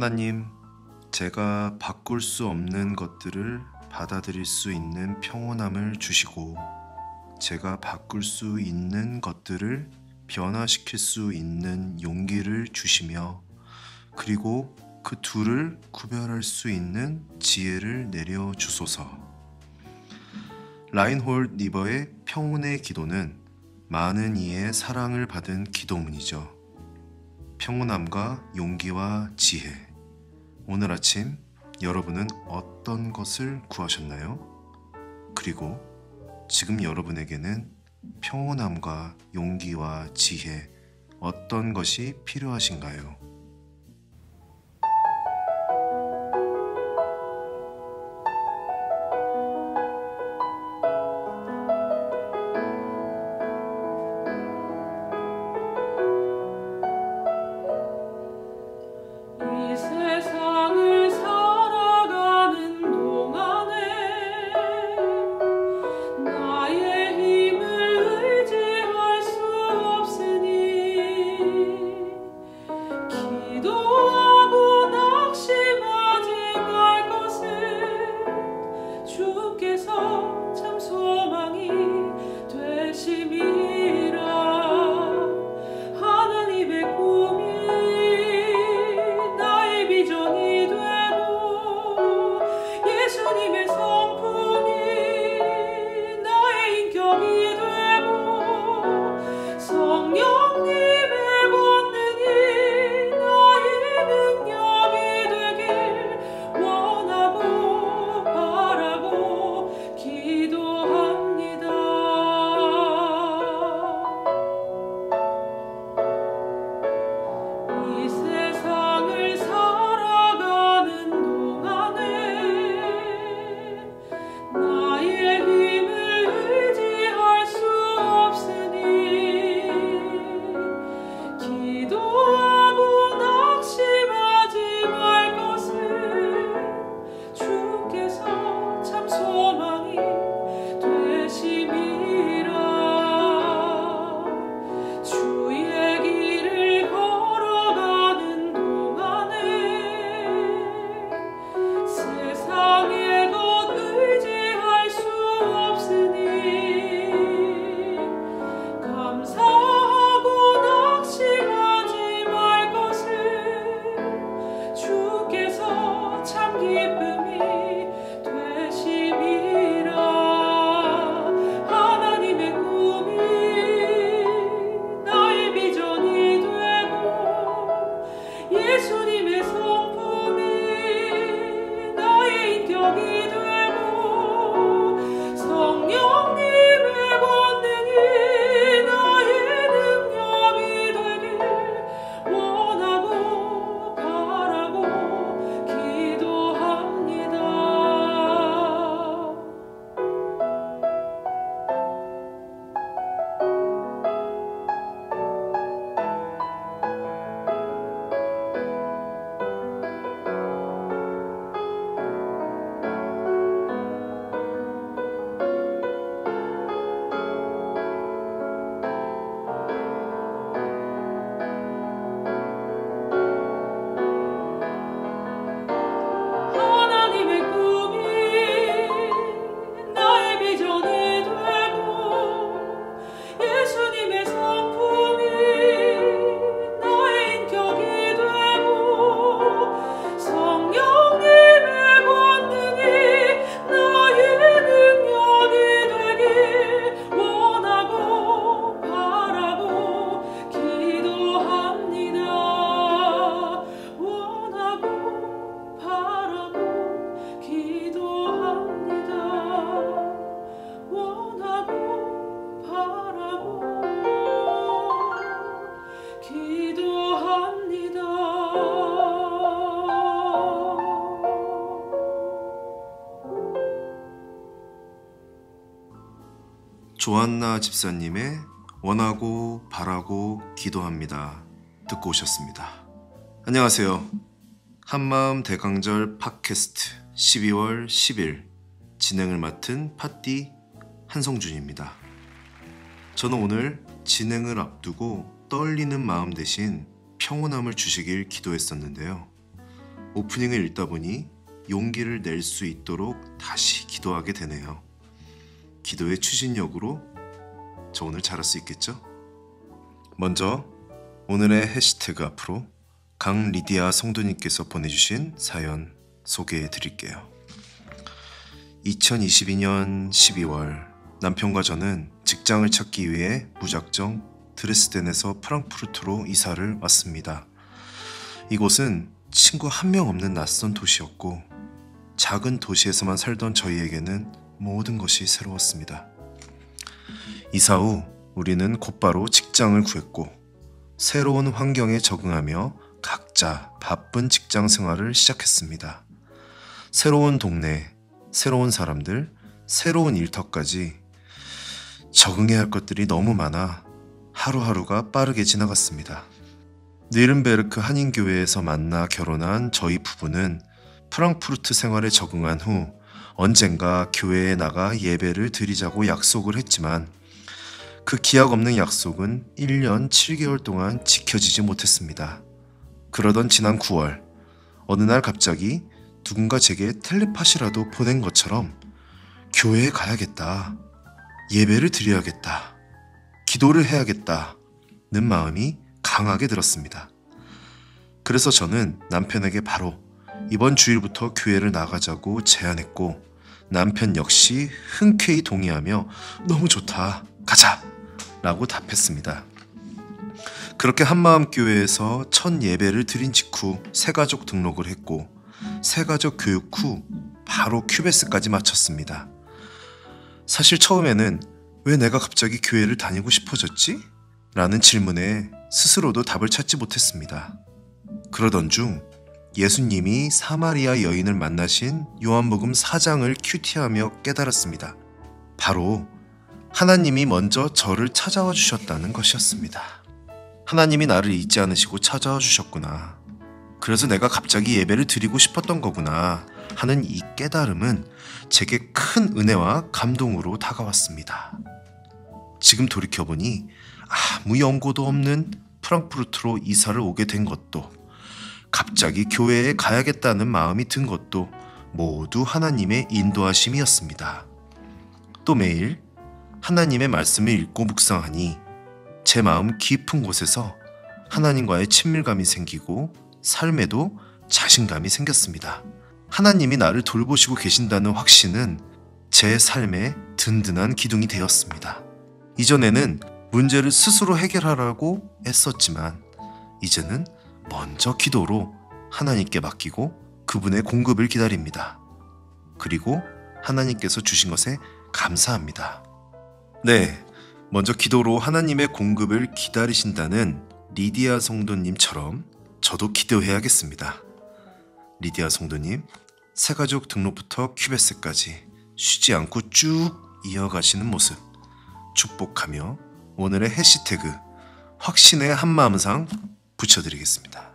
하나님, 제가 바꿀 수 없는 것들을 받아들일 수 있는 평온함을 주시고, 제가 바꿀 수 있는 것들을 변화시킬 수 있는 용기를 주시며, 그리고 그 둘을 구별할 수 있는 지혜를 내려 주소서. 라인홀드 니버의 평온의 기도는 많은 이의 사랑을 받은 기도문이죠. 평온함과 용기와 지혜. 오늘 아침 여러분은 어떤 것을 구하셨나요? 그리고 지금 여러분에게는 평온함과 용기와 지혜, 어떤 것이 필요하신가요? 조한나 집사님의 원하고 바라고 기도합니다 듣고 오셨습니다. 안녕하세요. 한마음 대강절 팟캐스트 12월 10일 진행을 맡은 팟디 한성준입니다. 저는 오늘 진행을 앞두고 떨리는 마음 대신 평온함을 주시길 기도했었는데요. 오프닝을 읽다 보니 용기를 낼 수 있도록 다시 기도하게 되네요. 기도의 추진력으로 저 오늘 잘할 수 있겠죠? 먼저 오늘의 해시태그 앞으로 강리디아 성도님께서 보내주신 사연 소개해 드릴게요. 2022년 12월 남편과 저는 직장을 찾기 위해 무작정 드레스덴에서 프랑크푸르트로 이사를 왔습니다. 이곳은 친구 한 명 없는 낯선 도시였고 작은 도시에서만 살던 저희에게는 모든 것이 새로웠습니다. 이사 후 우리는 곧바로 직장을 구했고 새로운 환경에 적응하며 각자 바쁜 직장 생활을 시작했습니다. 새로운 동네, 새로운 사람들, 새로운 일터까지 적응해야 할 것들이 너무 많아 하루하루가 빠르게 지나갔습니다. 니른베르크 한인교회에서 만나 결혼한 저희 부부는 프랑크푸르트 생활에 적응한 후 언젠가 교회에 나가 예배를 드리자고 약속을 했지만 그 기약 없는 약속은 1년 7개월 동안 지켜지지 못했습니다. 그러던 지난 9월 어느 날 갑자기 누군가 제게 텔레파시라도 보낸 것처럼 교회에 가야겠다, 예배를 드려야겠다, 기도를 해야겠다는 마음이 강하게 들었습니다. 그래서 저는 남편에게 바로 이번 주일부터 교회를 나가자고 제안했고 남편 역시 흔쾌히 동의하며 너무 좋다, 가자! 라고 답했습니다. 그렇게 한마음 교회에서 첫 예배를 드린 직후 새가족 등록을 했고 새가족 교육 후 바로 큐베스까지 마쳤습니다. 사실 처음에는 왜 내가 갑자기 교회를 다니고 싶어졌지? 라는 질문에 스스로도 답을 찾지 못했습니다. 그러던 중 예수님이 사마리아 여인을 만나신 요한복음 4장을 큐티하며 깨달았습니다. 바로 하나님이 먼저 저를 찾아와 주셨다는 것이었습니다. 하나님이 나를 잊지 않으시고 찾아와 주셨구나. 그래서 내가 갑자기 예배를 드리고 싶었던 거구나 하는 이 깨달음은 제게 큰 은혜와 감동으로 다가왔습니다. 지금 돌이켜보니 아무 연고도 없는 프랑크푸르트로 이사를 오게 된 것도 갑자기 교회에 가야겠다는 마음이 든 것도 모두 하나님의 인도하심이었습니다. 또 매일 하나님의 말씀을 읽고 묵상하니 제 마음 깊은 곳에서 하나님과의 친밀감이 생기고 삶에도 자신감이 생겼습니다. 하나님이 나를 돌보시고 계신다는 확신은 제 삶의 든든한 기둥이 되었습니다. 이전에는 문제를 스스로 해결하라고 애썼지만 이제는 먼저 기도로 하나님께 맡기고 그분의 공급을 기다립니다. 그리고 하나님께서 주신 것에 감사합니다. 네, 먼저 기도로 하나님의 공급을 기다리신다는 리디아 성도님처럼 저도 기도해야겠습니다. 리디아 성도님, 새가족 등록부터 큐베스까지 쉬지 않고 쭉 이어가시는 모습 축복하며 오늘의 해시태그 확신의 한마음상 붙여드리겠습니다.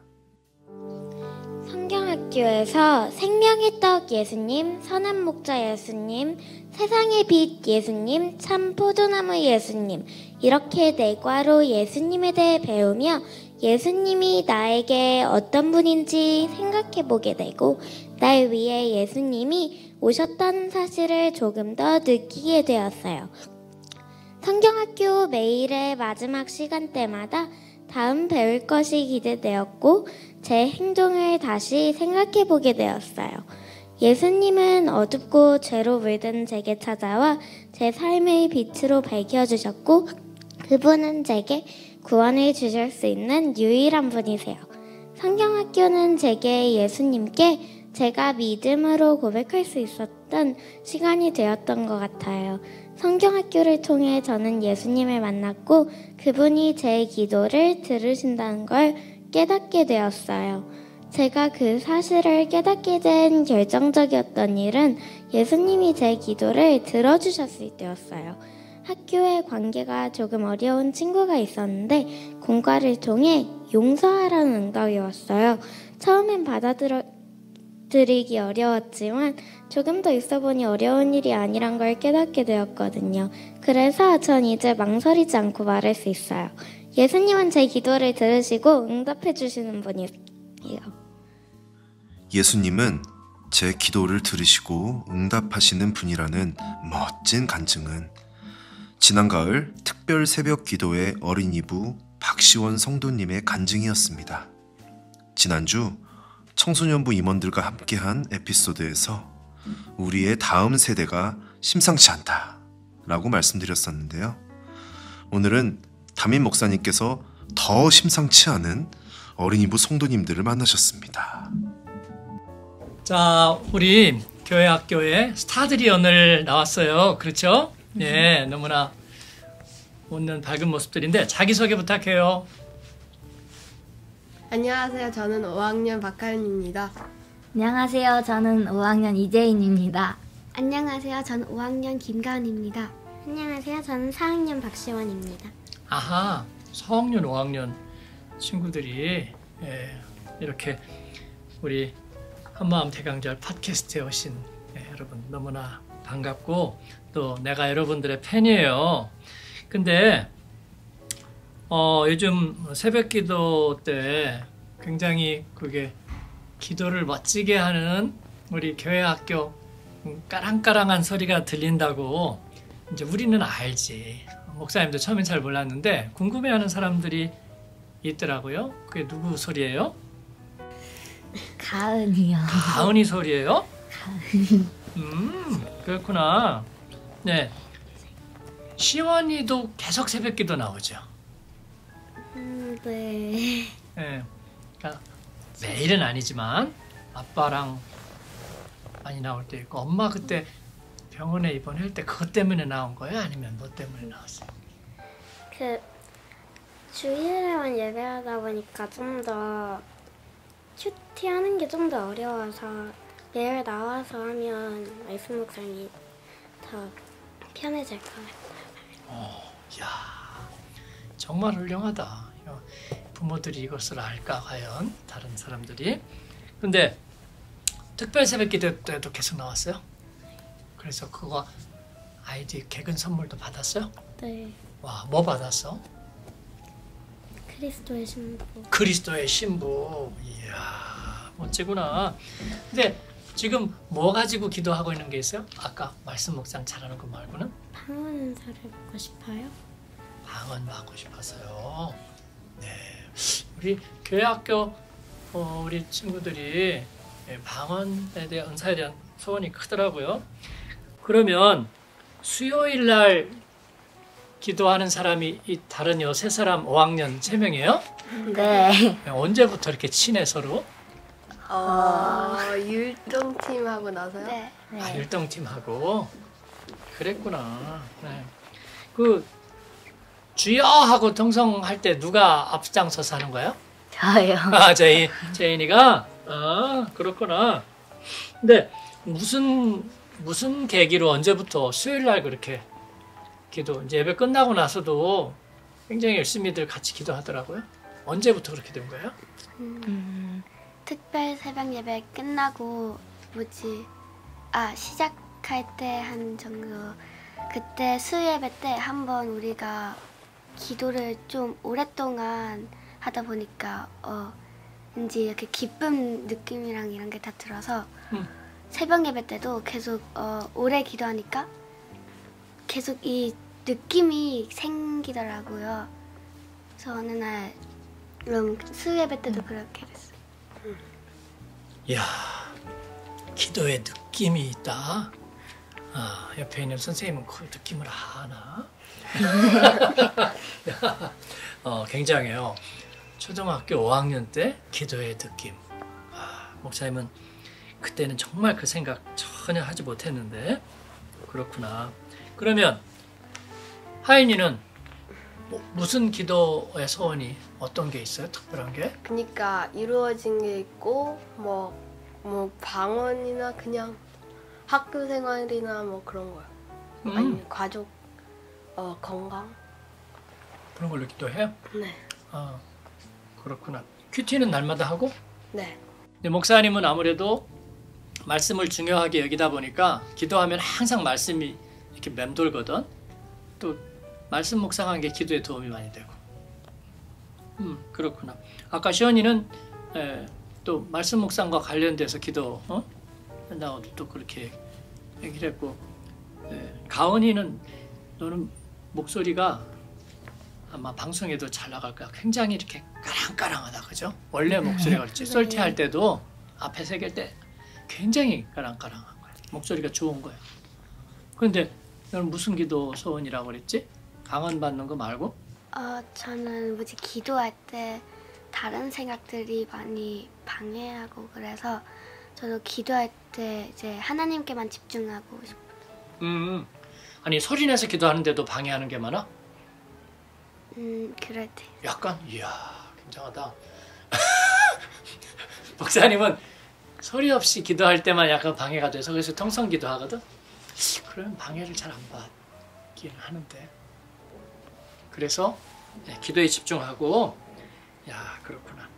성경학교에서 생명의 떡 예수님, 선한 목자 예수님, 세상의 빛 예수님, 참 포도나무 예수님, 이렇게 네 과로 예수님에 대해 배우며 예수님이 나에게 어떤 분인지 생각해보게 되고 날 위해 예수님이 오셨다는 사실을 조금 더 느끼게 되었어요. 성경학교 매일의 마지막 시간대마다 다음 배울 것이 기대되었고 제 행동을 다시 생각해보게 되었어요. 예수님은 어둡고 죄로 물든 제게 찾아와 제 삶의 빛으로 밝혀주셨고 그분은 제게 구원을 주실 수 있는 유일한 분이세요. 성경학교는 제게 예수님께 제가 믿음으로 고백할 수 있었던 시간이 되었던 것 같아요. 성경학교를 통해 저는 예수님을 만났고 그분이 제 기도를 들으신다는 걸 깨닫게 되었어요. 제가 그 사실을 깨닫게 된 결정적이었던 일은 예수님이 제 기도를 들어주셨을 때였어요. 학교의 관계가 조금 어려운 친구가 있었는데 공과를 통해 용서하라는 응답이 왔어요. 처음엔 받아들이기 어려웠지만 조금 더 있어 보니 어려운 일이 아니란 걸 깨닫게 되었거든요. 그래서 전 이제 망설이지 않고 말할 수 있어요. 예수님은 제 기도를 들으시고 응답해 주시는 분이에요. 예수님은 제 기도를 들으시고 응답하시는 분이라는 멋진 간증은 지난 가을 특별 새벽 기도의 어린이부 박시원 성도님의 간증이었습니다. 지난주 청소년부 임원들과 함께한 에피소드에서 우리의 다음 세대가 심상치 않다 라고 말씀드렸었는데요. 오늘은 담임 목사님께서 더 심상치 않은 어린이부 성도님들을 만나셨습니다. 자, 우리 교회 학교에 스타들이 오늘 나왔어요. 그렇죠? 예, 너무나 웃는 밝은 모습들인데 자기소개 부탁해요. 안녕하세요. 저는 5학년 박하윤입니다. 안녕하세요. 저는 5학년 이재인입니다. 안녕하세요. 저는 5학년 김가은입니다. 안녕하세요. 저는 4학년 박시원입니다. 아하, 4학년, 5학년 친구들이 이렇게 우리 한마음 대강절 팟캐스트에 오신 여러분 너무나 반갑고 또 내가 여러분들의 팬이에요. 근데 요즘 새벽 기도 때 굉장히 그게 기도를 멋지게 하는 우리 교회 학교 까랑까랑한 소리가 들린다고 이제 우리는 알지. 목사님도 처음엔 잘 몰랐는데 궁금해하는 사람들이 있더라고요. 그게 누구 소리예요? 가은이요. 가은이 소리예요? 그렇구나. 네. 시원이도 계속 새벽기도 나오죠. 네. 네. 그러니까 매일은 아니지만 아빠랑 많이 나올 때 있고 엄마 그때 병원에 입원할 때 그것 때문에 나온 거예요? 아니면 뭐 때문에 나왔어요? 주일에만 예배하다 보니까 좀 더 큐티하는 게 좀 더 어려워서 매일 나와서 하면 말씀 묵상이 더 편해질 것 같아요. 야, 정말 훌륭하다. 부모들이 이것을 알까 과연 다른 사람들이. 근데 특별 새벽 기도 때도 계속 나왔어요? 그래서 그거 아이디 개근 선물도 받았어요? 네. 와, 뭐 받았어? 그리스도의 신부. 그리스도의 신부. 이야, 멋지구나. 근데 지금 뭐 가지고 기도하고 있는 게 있어요? 아까 말씀 묵상 잘하는 거 말고는? 방언사를 받고 싶어요. 방언 받고 싶어서요. 네, 우리 교회 학교 우리 친구들이 방언에 대한 은사에 대한 소원이 크더라고요. 그러면 수요일 날 기도하는 사람이 이 다른 요 세 사람 5학년 3명이에요? 네. 언제부터 이렇게 친해 서로? 율동팀하고 나서요? 네. 아, 율동팀하고 그랬구나. 네. 그 주여 하고 동성할 때 누가 앞장서서 하는 거예요? 저요. 아, 제인이가? 아, 그렇구나. 근데 무슨 계기로 언제부터 수요일 날 그렇게 기도, 이제 예배 끝나고 나서도 굉장히 열심히들 같이 기도하더라고요. 언제부터 그렇게 된 거예요? 특별 새벽 예배 끝나고 시작할 때 한 정도 그때 수요예배 때 한번 우리가 기도를 좀 오랫동안 하다 보니까 왠지 이렇게 기쁜 느낌이랑 이런 게 다 들어서 새벽 예배 때도 계속 오래 기도하니까 계속 이 느낌이 생기더라고요. 그래서 어느 날 수요예배 때도 그렇게 됐어요. 이야, 기도에 느낌이 있다. 아, 옆에 있는 선생님은 그 느낌을 아나? 굉장해요. 초등학교 5학년 때 기도의 느낌. 목사님은 그때는 정말 그 생각 전혀 하지 못했는데 그렇구나. 그러면 하인이는 무슨 기도의 소원이 어떤 게 있어요? 특별한 게? 그러니까 이루어진 게 있고 뭐 방언이나 그냥 학교 생활이나 뭐 그런 거요. 아니면 가족 건강. 그런 걸로 기도해요? 네. 아, 그렇구나. 큐티는 날마다 하고? 네. 근데 목사님은 아무래도 말씀을 중요하게 여기다 보니까 기도하면 항상 말씀이 이렇게 맴돌거든. 또 말씀 묵상한 게 기도에 도움이 많이 되고. 그렇구나. 아까 시원이는 또 말씀 묵상과 관련돼서 기도 나오도 또 그렇게 얘기를 했고, 가은이는 너는 목소리가 아마 방송에도 잘 나갈 거야. 굉장히 이렇게 까랑까랑하다, 그죠? 원래 목소리가 그렇지. 솔티할 때도 앞에 새길 때 굉장히 까랑까랑한 거야. 목소리가 좋은 거야. 그런데 너는 무슨 기도 소원이라고 그랬지? 강원 받는 거 말고? 저는 뭐지 기도할 때 다른 생각들이 많이 방해하고 그래서 저도 기도할 때 이제 하나님께만 집중하고 싶어요. 아니 소리 내서 기도하는데도 방해하는 게 많아? 그럴 때. 약간 이야 굉장하다. 목사님은 소리 없이 기도할 때만 약간 방해가 돼서 그래서 통성 기도하거든. 그러면 방해를 잘 안 받긴 하는데. 그래서 기도에 집중하고. 야 그렇구나.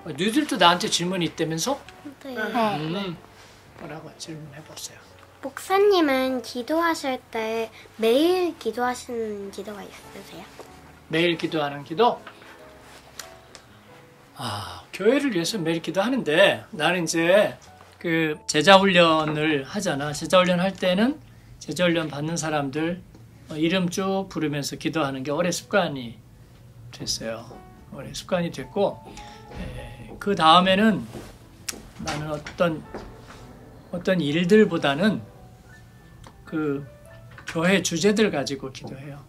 너희들도 나한테 질문이 있다면서? 네. 뭐라고 질문해봤어요. 목사님은 기도하실 때 매일 기도하시는 기도가 있으세요? 매일 기도하는 기도? 교회를 위해서 매일 기도하는데 나는 이제 그 제자 훈련을 하잖아. 제자 훈련 할 때는 제자 훈련 받는 사람들 이름 쭉 부르면서 기도하는 게 오래 습관이 됐어요. 오래 습관이 됐고, 그 다음에는 나는 어떤 일들보다는 그 교회 주제들 가지고 기도해요.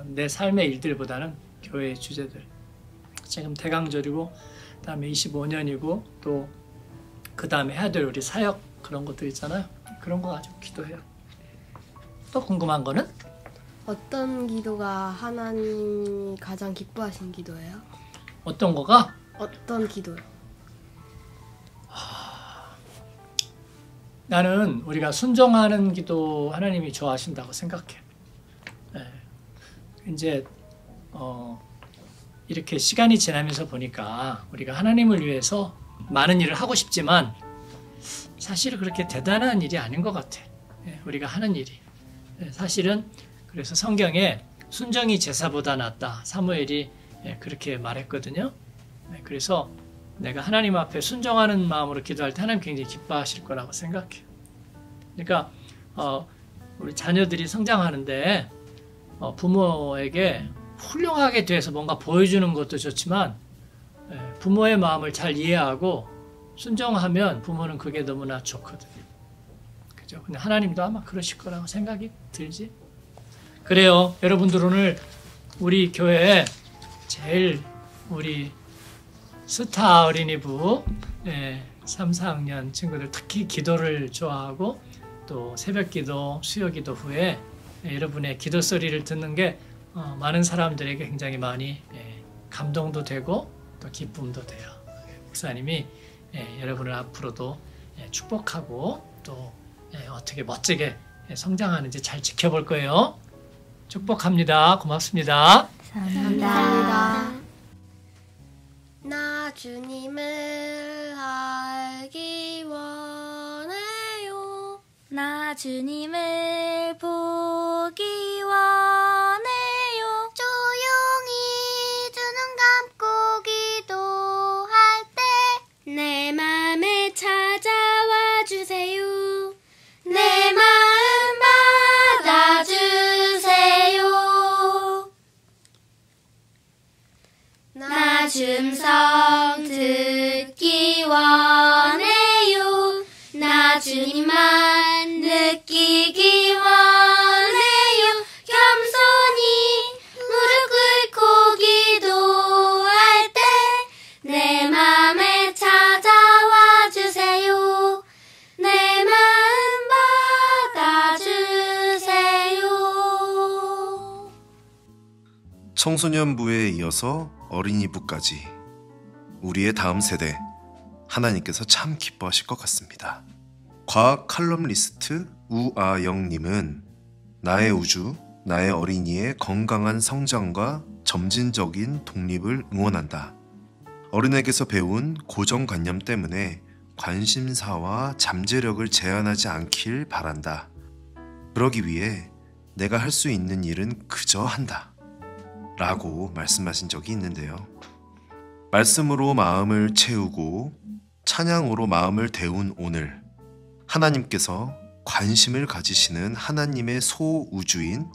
내 삶의 일들보다는 교회의 주제들. 지금 대강절이고 그다음에 25년이고 또 그다음에 해야 될 우리 사역 그런 것들 있잖아요. 그런 거 가지고 기도해요. 또 궁금한 거는? 어떤 기도가 하나님이 가장 기뻐하신 기도예요? 어떤 거가? 어떤 기도요? 나는 우리가 순종하는 기도 하나님이 좋아하신다고 생각해. 이제 이렇게 시간이 지나면서 보니까 우리가 하나님을 위해서 많은 일을 하고 싶지만 사실 그렇게 대단한 일이 아닌 것 같아. 우리가 하는 일이. 사실은 그래서 성경에 순종이 제사보다 낫다. 사무엘이 그렇게 말했거든요. 그래서 내가 하나님 앞에 순종하는 마음으로 기도할 때 하나님 굉장히 기뻐하실 거라고 생각해. 그러니까 우리 자녀들이 성장하는데 부모에게 훌륭하게 돼서 뭔가 보여주는 것도 좋지만 부모의 마음을 잘 이해하고 순종하면 부모는 그게 너무나 좋거든요. 그죠? 근데 하나님도 아마 그러실 거라고 생각이 들지. 그래요. 여러분들 오늘 우리 교회에 제일 우리 스타 어린이부 3, 4학년 친구들 특히 기도를 좋아하고 또 새벽기도, 수요기도 후에 여러분의 기도 소리를 듣는 게 많은 사람들에게 굉장히 많이 감동도 되고 또 기쁨도 돼요. 목사님이 여러분을 앞으로도 축복하고 또 어떻게 멋지게 성장하는지 잘 지켜볼 거예요. 축복합니다. 고맙습니다. 감사합니다. 나 주님을 알기 원해요. 나 주님을 보기 원해요. 조용히 두 눈 감고 기도할 때 내 맘에 찾아와 주세요. 내 마음 받아주세요. 나 음성 듣기 원해요. 나 주님만 느끼기 원해요. 겸손히 무릎 꿇고 기도할 때 내 맘에 찾아와 주세요. 내 마음 받아주세요. 청소년부에 이어서 어린이부까지 우리의 다음 세대 하나님께서 참 기뻐하실 것 같습니다. 과학 칼럼니스트 우아영님은 나의 우주, 나의 어린이의 건강한 성장과 점진적인 독립을 응원한다. 어른에게서 배운 고정관념 때문에 관심사와 잠재력을 제한하지 않길 바란다. 그러기 위해 내가 할 수 있는 일은 그저 한다. 라고 말씀하신 적이 있는데요. 말씀으로 마음을 채우고 찬양으로 마음을 데운 오늘, 하나님께서 관심을 가지시는 하나님의 소우주인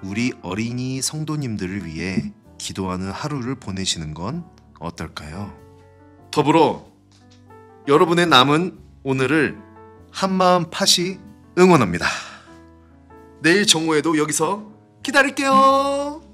우리 어린이 성도님들을 위해 기도하는 하루를 보내시는 건 어떨까요? 더불어 여러분의 남은 오늘을 한마음 팥이 응원합니다. 내일 정오에도 여기서 기다릴게요.